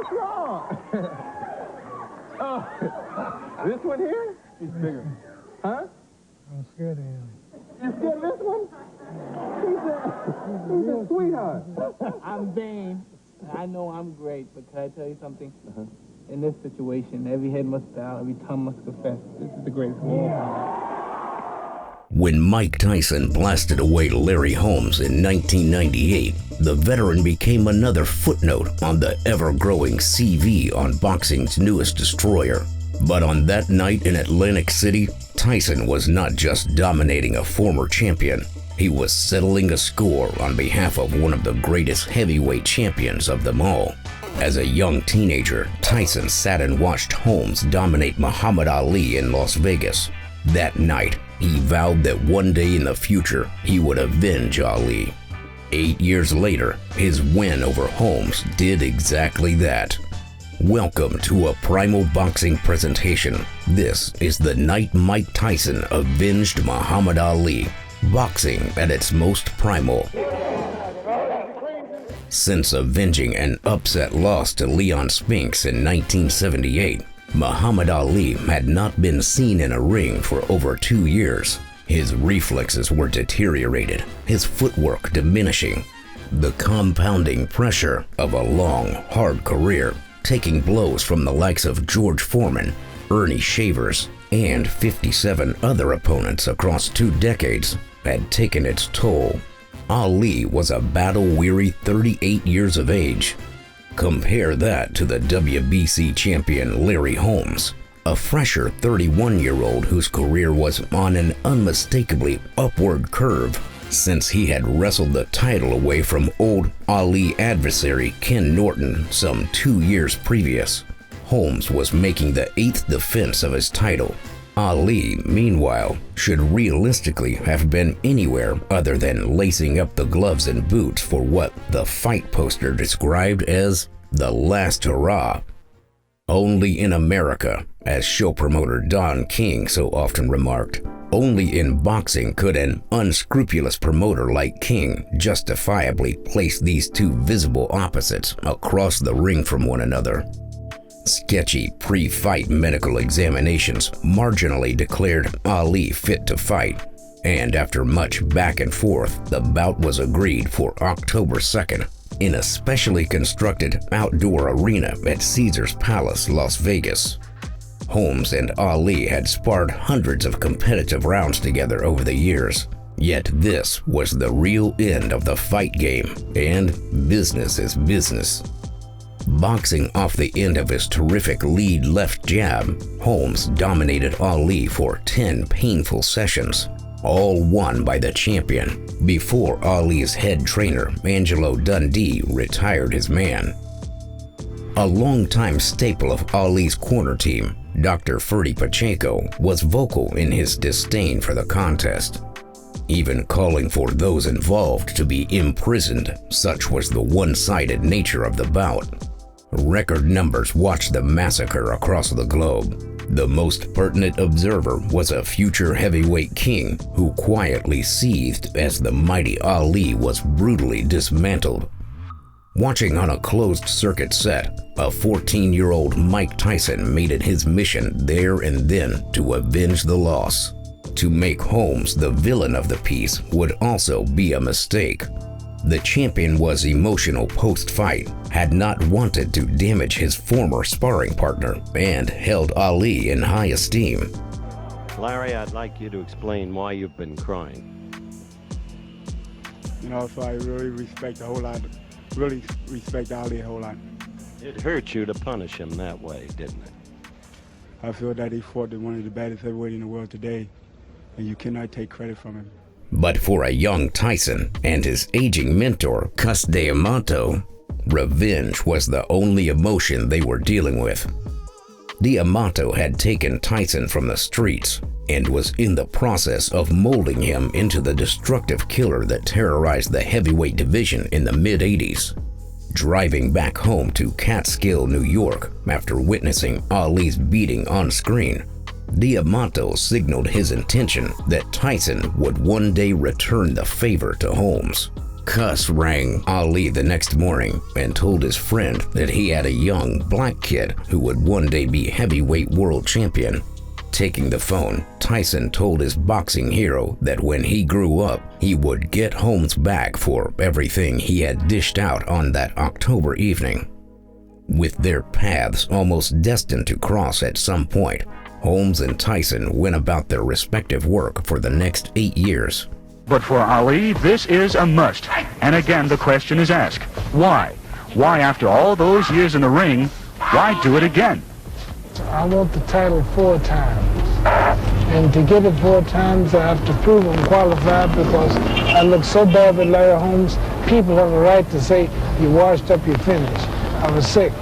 What's wrong? Oh, this one here? He's bigger. Huh? I'm scared of him. You scared of this one? He's a sweetheart. I'm vain. I know I'm great, but can I tell you something? In this situation, every head must bow, every tongue must confess. This is the greatest of all time. When Mike Tyson blasted away Larry Holmes in 1998, the veteran became another footnote on the ever-growing CV on boxing's newest destroyer. But on that night in Atlantic City, Tyson was not just dominating a former champion. He was settling a score on behalf of one of the greatest heavyweight champions of them all. As a young teenager, Tyson sat and watched Holmes dominate Muhammad Ali in Las Vegas. That night, he vowed that one day in the future, he would avenge Ali. 8 years later, his win over Holmes did exactly that. Welcome to a Primal Boxing presentation. This is the Night Mike Tyson Avenged Muhammad Ali. Boxing at its most primal. Since avenging an upset loss to Leon Spinks in 1978, Muhammad Ali had not been seen in a ring for over 2 years. His reflexes were deteriorated, his footwork diminishing. The compounding pressure of a long, hard career, taking blows from the likes of George Foreman, Ernie Shavers, and 57 other opponents across 2 decades, had taken its toll. Ali was a battle-weary 38 years of age. Compare that to the WBC champion Larry Holmes, a fresher 31-year-old whose career was on an unmistakably upward curve since he had wrestled the title away from old Ali adversary Ken Norton some 2 years previous. Holmes was making the 8th defense of his title. Ali, meanwhile, should realistically have been anywhere other than lacing up the gloves and boots for what the fight poster described as the last hurrah. Only in America, as show promoter Don King so often remarked, only in boxing could an unscrupulous promoter like King justifiably place these two visible opposites across the ring from one another. Sketchy pre-fight medical examinations marginally declared Ali fit to fight, and after much back and forth, the bout was agreed for October 2nd in a specially constructed outdoor arena at Caesars Palace, Las Vegas. Holmes and Ali had sparred hundreds of competitive rounds together over the years, yet this was the real end of the fight game, and business is business. Boxing off the end of his terrific lead left jab, Holmes dominated Ali for 10 painful sessions, all won by the champion, before Ali's head trainer, Angelo Dundee, retired his man. A longtime staple of Ali's corner team, Dr. Ferdy Pacheco, was vocal in his disdain for the contest, even calling for those involved to be imprisoned, such was the one-sided nature of the bout. Record numbers watched the massacre across the globe. The most pertinent observer was a future heavyweight king who quietly seethed as the mighty Ali was brutally dismantled. Watching on a closed-circuit set, a 14-year-old Mike Tyson made it his mission there and then to avenge the loss. To make Holmes the villain of the piece would also be a mistake. The champion was emotional post-fight, had not wanted to damage his former sparring partner, and held Ali in high esteem. Larry, I'd like you to explain why you've been crying. You know, so I really respect a whole lot, really respect Ali a whole lot. It hurt you to punish him that way, didn't it? I feel that he fought one of the baddest heavyweights in the world today, and you cannot take credit from him. But for a young Tyson and his aging mentor, Cus D'Amato, revenge was the only emotion they were dealing with. D'Amato had taken Tyson from the streets and was in the process of molding him into the destructive killer that terrorized the heavyweight division in the mid-'80s. Driving back home to Catskill, New York, after witnessing Ali's beating on screen, D'Amato signaled his intention that Tyson would one day return the favor to Holmes. Cuss rang Ali the next morning and told his friend that he had a young black kid who would one day be heavyweight world champion. Taking the phone, Tyson told his boxing hero that when he grew up, he would get Holmes back for everything he had dished out on that October evening. With their paths almost destined to cross at some point, Holmes and Tyson went about their respective work for the next 8 years. But for Ali, this is a must. And again, the question is asked, why? Why, after all those years in the ring, why do it again? I want the title 4 times. And to get it 4 times, I have to prove I'm qualified because I look so bad with Larry Holmes. People have a right to say, you washed up, you finished. I was sick.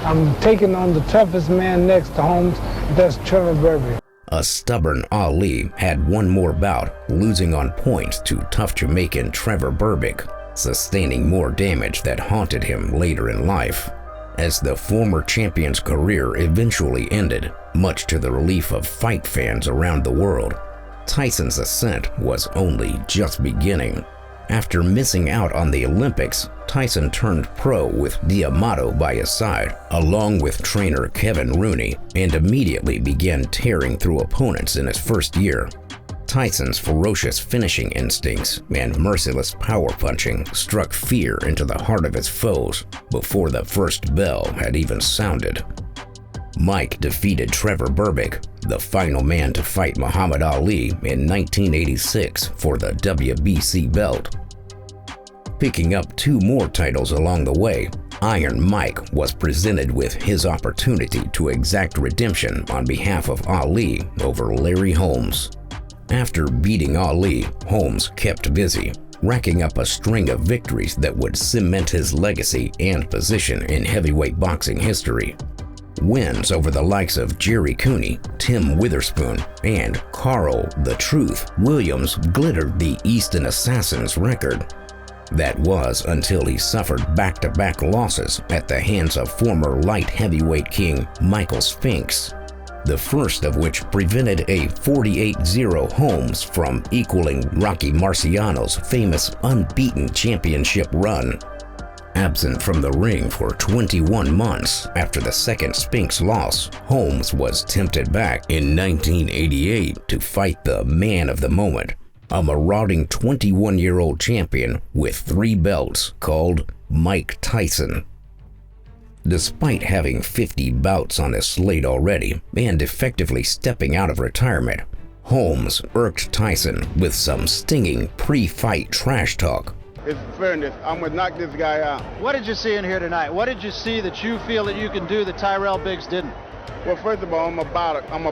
I'm taking on the toughest man next to Holmes, that's Trevor Berbick. A stubborn Ali had one more bout, losing on points to tough Jamaican Trevor Berbick, sustaining more damage that haunted him later in life. As the former champion's career eventually ended, much to the relief of fight fans around the world, Tyson's ascent was only just beginning. After missing out on the Olympics, Tyson turned pro with D'Amato by his side, along with trainer Kevin Rooney, and immediately began tearing through opponents in his first year. Tyson's ferocious finishing instincts and merciless power punching struck fear into the heart of his foes before the first bell had even sounded. Mike defeated Trevor Berbick, the final man to fight Muhammad Ali in 1986 for the WBC belt. Picking up 2 more titles along the way, Iron Mike was presented with his opportunity to exact redemption on behalf of Ali over Larry Holmes. After beating Ali, Holmes kept busy, racking up a string of victories that would cement his legacy and position in heavyweight boxing history. Wins over the likes of Jerry Cooney, Tim Witherspoon, and Carl "The Truth" Williams glittered the Easton Assassin's record. That was until he suffered back-to-back losses at the hands of former light heavyweight king Michael Spinks, the first of which prevented a 48-0 Holmes from equaling Rocky Marciano's famous unbeaten championship run. Absent from the ring for 21 months after the second Spinks loss, Holmes was tempted back in 1988 to fight the man of the moment, a marauding 21-year-old champion with 3 belts called Mike Tyson. Despite having 50 bouts on his slate already and effectively stepping out of retirement, Holmes irked Tyson with some stinging pre-fight trash talk. It's fairness. I'm going to knock this guy out. What did you see in here tonight? What did you see that you feel that you can do that Tyrell Biggs didn't? Well, first of all, I'm a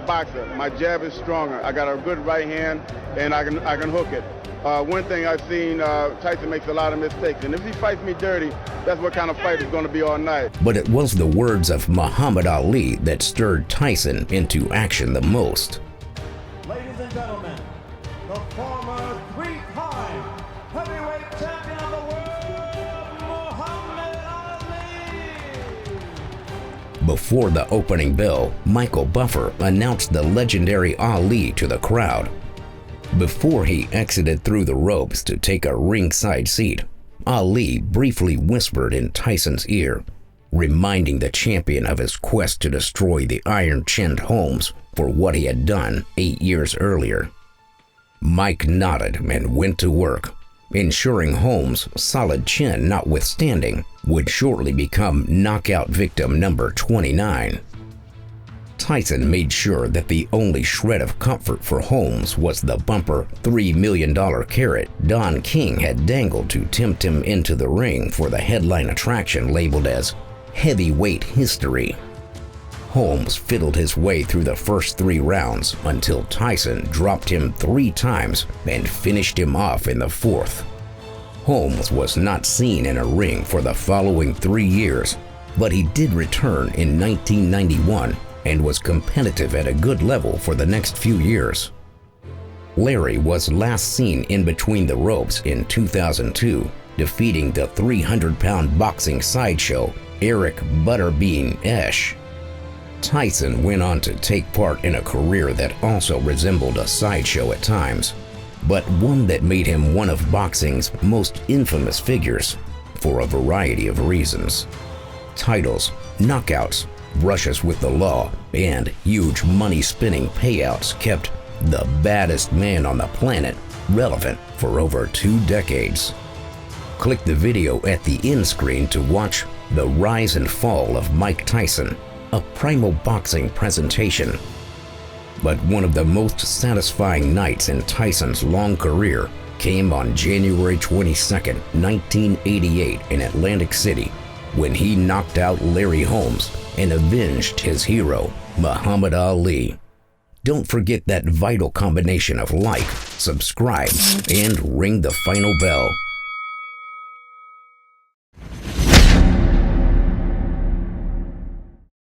boxer. My jab is stronger. I got a good right hand, and I can hook it. One thing I've seen, Tyson makes a lot of mistakes, and if he fights me dirty, that's what kind of fight it's going to be all night. But it was the words of Muhammad Ali that stirred Tyson into action the most. Ladies and gentlemen, the former 3-time heavyweight champion of the world, Muhammad Ali. Before the opening bell, Michael Buffer announced the legendary Ali to the crowd. Before he exited through the ropes to take a ringside seat, Ali briefly whispered in Tyson's ear, reminding the champion of his quest to destroy the iron-chinned Holmes for what he had done 8 years earlier. Mike nodded and went to work, ensuring Holmes, solid chin notwithstanding, would shortly become knockout victim number 29. Tyson made sure that the only shred of comfort for Holmes was the bumper $3 million carrot Don King had dangled to tempt him into the ring for the headline attraction labeled as Heavyweight History. Holmes fiddled his way through the first 3 rounds until Tyson dropped him 3 times and finished him off in the 4th. Holmes was not seen in a ring for the following 3 years, but he did return in 1991 and was competitive at a good level for the next few years. Larry was last seen in between the ropes in 2002, defeating the 300-pound boxing sideshow Eric Butterbean Esch. Tyson went on to take part in a career that also resembled a sideshow at times, but one that made him one of boxing's most infamous figures for a variety of reasons. Titles, knockouts, brushes with the law, and huge money-spinning payouts kept the baddest man on the planet relevant for over 2 decades. Click the video at the end screen to watch The Rise and Fall of Mike Tyson, a primal boxing presentation. But one of the most satisfying nights in Tyson's long career came on January 22nd, 1988 in Atlantic City, when he knocked out Larry Holmes and avenged his hero, Muhammad Ali. Don't forget that vital combination of like, subscribe, and ring the final bell.